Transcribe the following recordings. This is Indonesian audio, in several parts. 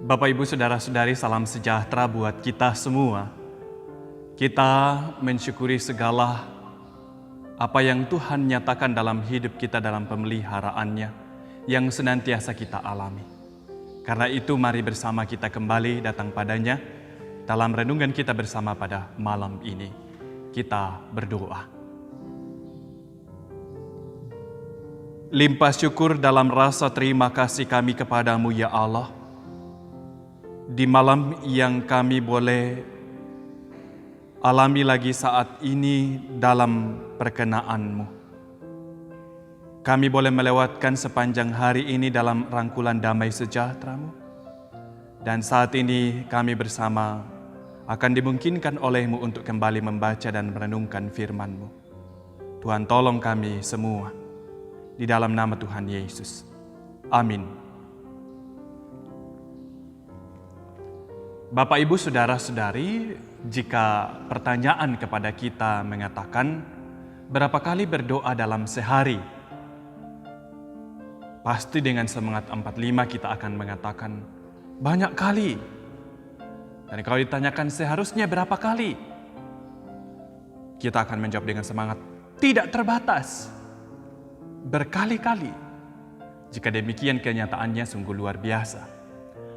Bapak, Ibu, Saudara-saudari, salam sejahtera buat kita semua. Kita mensyukuri segala apa yang Tuhan nyatakan dalam hidup kita dalam pemeliharaannya yang senantiasa kita alami. Karena itu mari bersama kita kembali datang padanya dalam renungan kita bersama pada malam ini. Kita berdoa. Limpah syukur dalam rasa terima kasih kami kepadamu ya Allah. Di malam yang kami boleh alami lagi saat ini dalam perkenaanmu. Kami boleh melewatkan sepanjang hari ini dalam rangkulan damai sejahtera-Mu. Dan saat ini kami bersama akan dimungkinkan oleh-Mu untuk kembali membaca dan merenungkan firman-Mu. Tuhan tolong kami semua. Di dalam nama Tuhan Yesus. Amin. Bapak, Ibu, Saudara-saudari, jika pertanyaan kepada kita mengatakan berapa kali berdoa dalam sehari? Pasti dengan semangat 45 kita akan mengatakan banyak kali. Dan kalau ditanyakan seharusnya berapa kali? Kita akan menjawab dengan semangat tidak terbatas. Berkali-kali. Jika demikian kenyataannya sungguh luar biasa.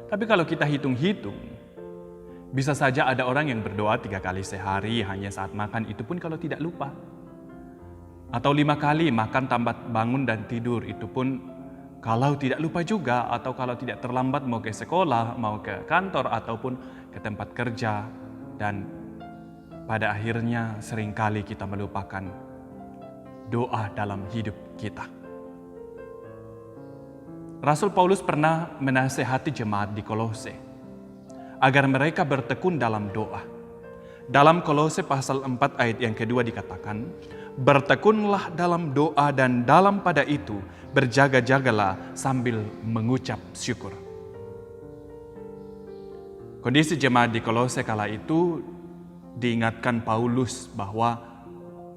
Tapi kalau kita hitung-hitung, bisa saja ada orang yang berdoa 3 kali sehari hanya saat makan, itu pun kalau tidak lupa. Atau 5 kali makan tambah bangun dan tidur, itu pun kalau tidak lupa juga. Atau kalau tidak terlambat mau ke sekolah, mau ke kantor, ataupun ke tempat kerja. Dan pada akhirnya seringkali kita melupakan doa dalam hidup kita. Rasul Paulus pernah menasihati jemaat di Kolose agar mereka bertekun dalam doa. Dalam Kolose pasal 4 ayat yang kedua dikatakan, bertekunlah dalam doa dan dalam pada itu berjaga-jagalah sambil mengucap syukur. Kondisi jemaat di Kolose kala itu diingatkan Paulus bahwa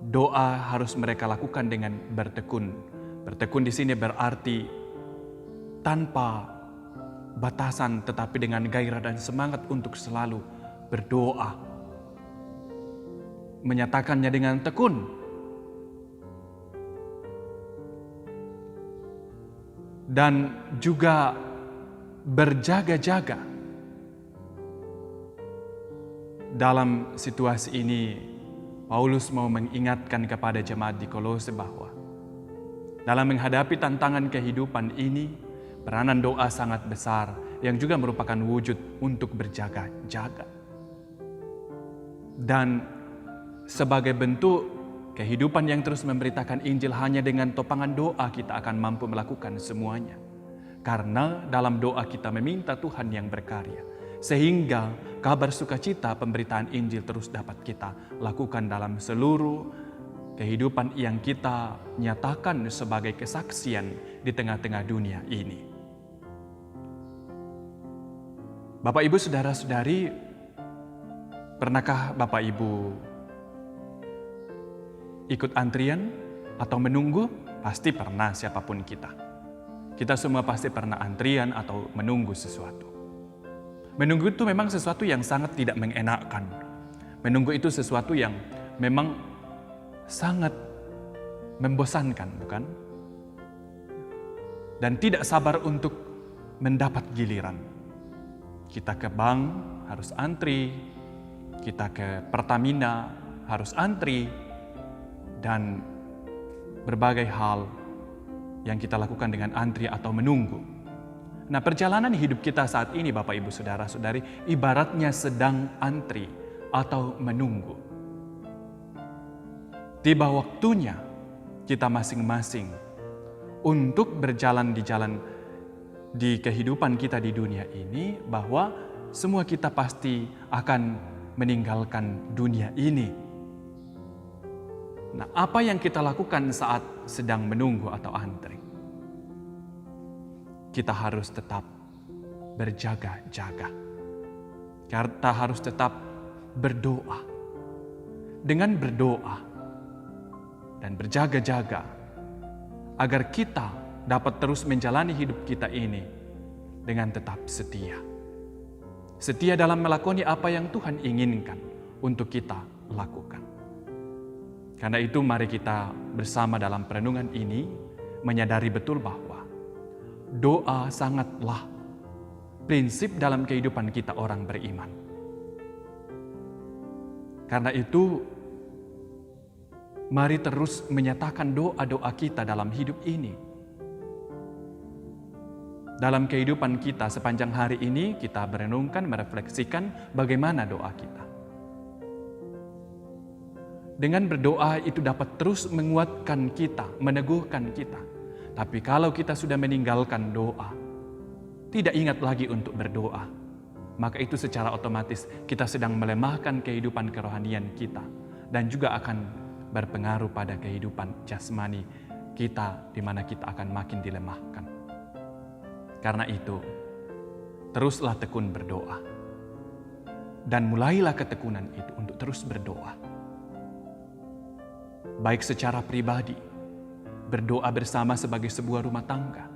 doa harus mereka lakukan dengan bertekun. Bertekun di sini berarti tanpa batasan, tetapi dengan gairah dan semangat untuk selalu berdoa. Menyatakannya dengan tekun. Dan juga berjaga-jaga. Dalam situasi ini, Paulus mau mengingatkan kepada jemaat di Kolose bahwa dalam menghadapi tantangan kehidupan ini, peranan doa sangat besar yang juga merupakan wujud untuk berjaga-jaga. Dan sebagai bentuk kehidupan yang terus memberitakan Injil, hanya dengan topangan doa kita akan mampu melakukan semuanya. Karena dalam doa kita meminta Tuhan yang berkarya. Sehingga kabar sukacita pemberitaan Injil terus dapat kita lakukan dalam seluruh kehidupan yang kita nyatakan sebagai kesaksian di tengah-tengah dunia ini. Bapak, Ibu, Saudara-saudari, pernahkah Bapak, Ibu ikut antrian atau menunggu? Pasti pernah, siapapun kita. Kita semua pasti pernah antrian atau menunggu sesuatu. Menunggu itu memang sesuatu yang sangat tidak mengenakkan. Menunggu itu sesuatu yang memang sangat membosankan, bukan? Dan tidak sabar untuk mendapat giliran. Kita ke bank harus antri, kita ke Pertamina harus antri, dan berbagai hal yang kita lakukan dengan antri atau menunggu. Nah, perjalanan hidup kita saat ini, Bapak, Ibu, Saudara-saudari, ibaratnya sedang antri atau menunggu. Tiba waktunya kita masing-masing untuk berjalan di jalan di kehidupan kita di dunia ini, bahwa semua kita pasti akan meninggalkan dunia ini. Nah, apa yang kita lakukan saat sedang menunggu atau antri? Kita harus tetap berjaga-jaga. Kita harus tetap berdoa. Dengan berdoa dan berjaga-jaga agar kita dapat terus menjalani hidup kita ini dengan tetap setia. setia dalam melakoni apa yang Tuhan inginkan untuk kita lakukan. Karena itu mari kita bersama dalam perenungan ini menyadari betul bahwa doa sangatlah prinsip dalam kehidupan kita orang beriman. Karena itu mari terus menyatakan doa-doa kita dalam hidup ini. Dalam kehidupan kita sepanjang hari ini kita merenungkan, merefleksikan bagaimana doa kita. Dengan berdoa itu dapat terus menguatkan kita, meneguhkan kita. Tapi kalau kita sudah meninggalkan doa, tidak ingat lagi untuk berdoa, maka itu secara otomatis kita sedang melemahkan kehidupan kerohanian kita dan juga akan berpengaruh pada kehidupan jasmani kita di mana kita akan makin dilemahkan. Karena itu, teruslah tekun berdoa. Dan mulailah ketekunan itu untuk terus berdoa. Baik secara pribadi, berdoa bersama sebagai sebuah rumah tangga,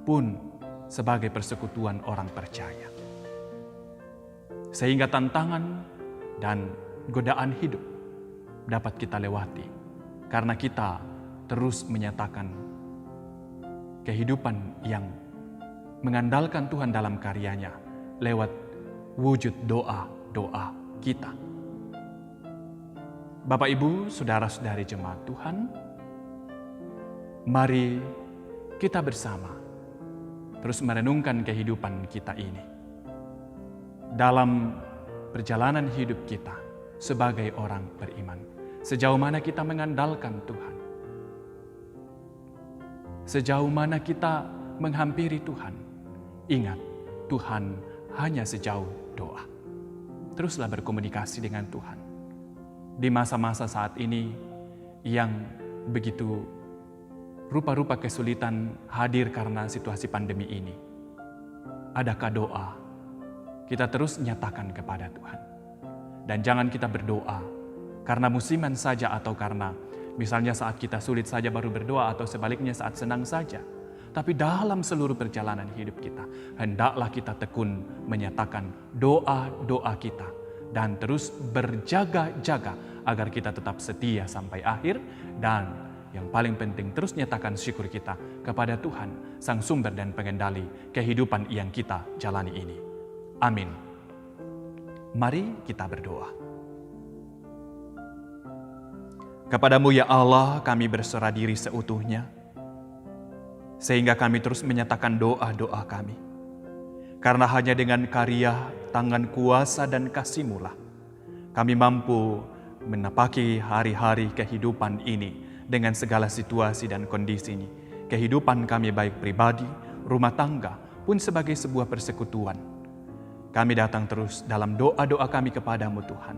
pun sebagai persekutuan orang percaya. Sehingga tantangan dan godaan hidup dapat kita lewati, karena kita terus menyatakan kehidupan yang mengandalkan Tuhan dalam karyanya lewat wujud doa-doa kita. Bapak, Ibu, saudara-saudari jemaat Tuhan, mari kita bersama terus merenungkan kehidupan kita ini. Dalam perjalanan hidup kita sebagai orang beriman, sejauh mana kita mengandalkan Tuhan. Sejauh mana kita menghampiri Tuhan. Ingat, Tuhan hanya sejauh doa. Teruslah berkomunikasi dengan Tuhan. Di masa-masa saat ini yang begitu rupa-rupa kesulitan hadir karena situasi pandemi ini. Adakah doa? Kita terus nyatakan kepada Tuhan. Dan jangan kita berdoa karena musiman saja atau karena misalnya saat kita sulit saja baru berdoa atau sebaliknya saat senang saja. Tapi dalam seluruh perjalanan hidup kita, hendaklah kita tekun menyatakan doa-doa kita dan terus berjaga-jaga agar kita tetap setia sampai akhir, dan yang paling penting terus nyatakan syukur kita kepada Tuhan, Sang Sumber dan Pengendali kehidupan yang kita jalani ini. Amin. Mari kita berdoa. Kepadamu ya Allah, kami berserah diri seutuhnya, sehingga kami terus menyatakan doa-doa kami. Karena hanya dengan karya, tangan kuasa dan kasih-Mu lah kami mampu menapaki hari-hari kehidupan ini dengan segala situasi dan kondisi ini. Kehidupan kami baik pribadi, rumah tangga, pun sebagai sebuah persekutuan. Kami datang terus dalam doa-doa kami kepadamu Tuhan.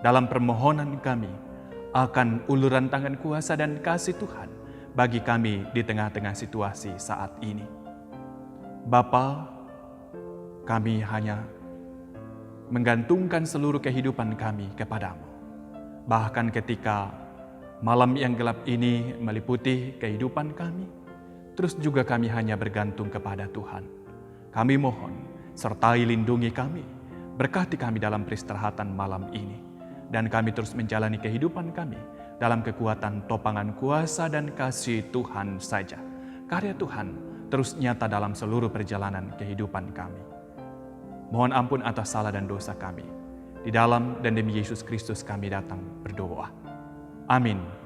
Dalam permohonan kami akan uluran tangan kuasa dan kasih Tuhan bagi kami di tengah-tengah situasi saat ini. Bapa, kami hanya menggantungkan seluruh kehidupan kami kepadamu. Bahkan ketika malam yang gelap ini meliputi kehidupan kami, terus juga kami hanya bergantung kepada Tuhan. Kami mohon, sertai lindungi kami, berkati kami dalam peristirahatan malam ini, dan kami terus menjalani kehidupan kami dalam kekuatan topangan kuasa dan kasih Tuhan saja. Karya Tuhan terus nyata dalam seluruh perjalanan kehidupan kami. Mohon ampun atas salah dan dosa kami. Di dalam dan demi Yesus Kristus kami datang berdoa. Amin.